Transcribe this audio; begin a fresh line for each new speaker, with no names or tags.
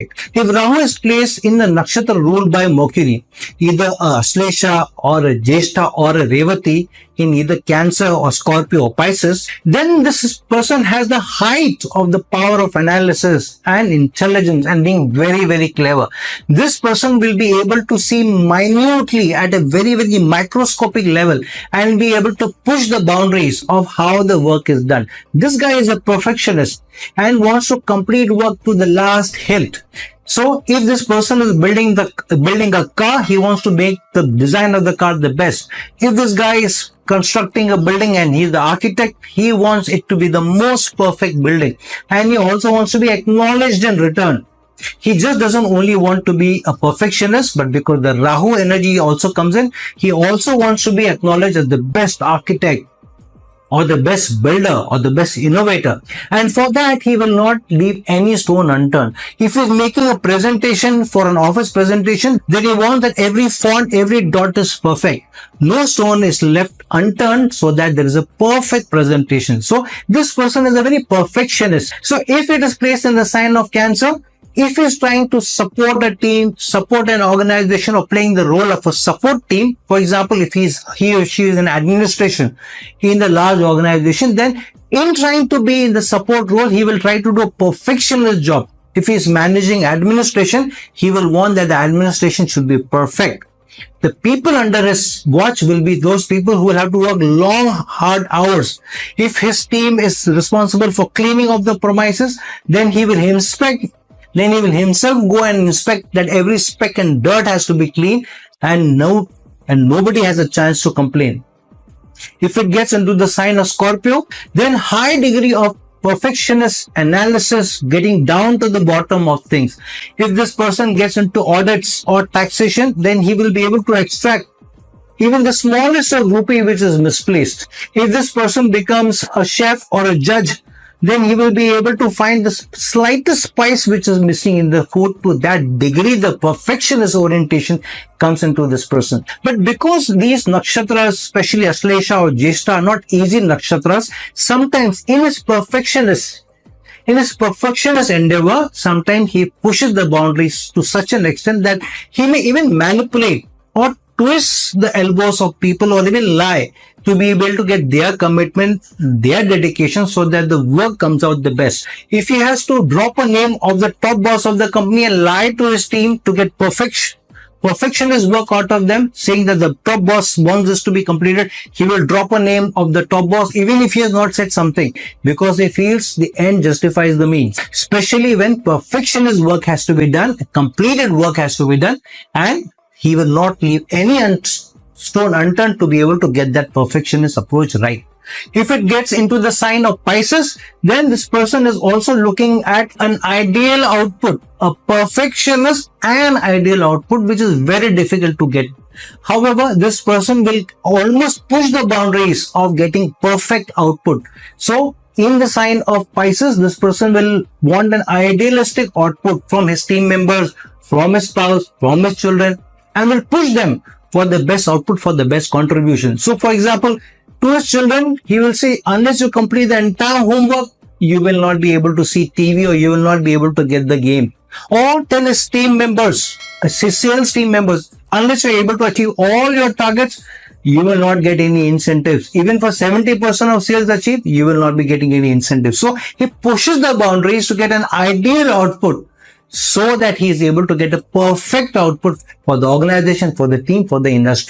perfect. If Rahu is placed in the nakshatra ruled by Mercury, either a Aslesha or a Jyeshtha or a Revati, in either Cancer or Scorpio or Pisces, then this person has the height of the power of analysis and intelligence and being very, very clever. This person will be able to see minutely at a very, very microscopic level and be able to push the boundaries of how the work is done. This guy is a perfectionist and wants to complete work to the last hilt. So if this person is building a car, he wants to make the design of the car the best. If this guy is constructing a building and he's the architect, he wants it to be the most perfect building. And he also wants to be acknowledged in return. He just doesn't only want to be a perfectionist, but because the Rahu energy also comes in, he also wants to be acknowledged as the best architect, or the best builder, or the best innovator. And for that, he will not leave any stone unturned. If he's making a presentation for an office presentation, then he wants that every font, every dot is perfect. No stone is left unturned so that there is a perfect presentation. So this person is a very perfectionist. So if it is placed in the sign of Cancer, if he's trying to support a team, support an organization, or playing the role of a support team, for example, if he or she is in administration in the large organization, then in trying to be in the support role, he will try to do a perfectionist job. If he is managing administration, he will want that the administration should be perfect. The people under his watch will be those people who will have to work long, hard hours. If his team is responsible for cleaning of the premises, then he will himself go and inspect that every speck and dirt has to be clean, and nobody has a chance to complain. If it gets into the sign of Scorpio, then high degree of perfectionist analysis, getting down to the bottom of things. If this person gets into audits or taxation, then he will be able to extract even the smallest of rupee which is misplaced. If this person becomes a chef or a judge, then he will be able to find the slightest spice which is missing in the food. To that degree, the perfectionist orientation comes into this person. But because these nakshatras, especially Aslesha or Jyeshtha, are not easy nakshatras, sometimes in his perfectionist endeavor, sometimes he pushes the boundaries to such an extent that he may even manipulate or twist the elbows of people, or even lie to be able to get their commitment, their dedication, so that the work comes out the best. If he has to drop a name of the top boss of the company and lie to his team to get perfectionist work out of them, saying that the top boss wants this to be completed, he will drop a name of the top boss even if he has not said something, because he feels the end justifies the means. Especially when perfectionist work has to be done, completed work has to be done, and he will not leave any stone unturned to be able to get that perfectionist approach right. If it gets into the sign of Pisces, then this person is also looking at an ideal output, a perfectionist and ideal output, which is very difficult to get. However, this person will almost push the boundaries of getting perfect output. So, in the sign of Pisces, this person will want an idealistic output from his team members, from his spouse, from his children, and will push them for the best output, for the best contribution. So, for example, to his children, he will say, unless you complete the entire homework, you will not be able to see TV, or you will not be able to get the game. Or tell his team members, his sales team members, unless you are able to achieve all your targets, you will not get any incentives. Even for 70% of sales achieved, you will not be getting any incentives. So, he pushes the boundaries to get an ideal output, so that he is able to get a perfect output for the organization, for the team, for the industry.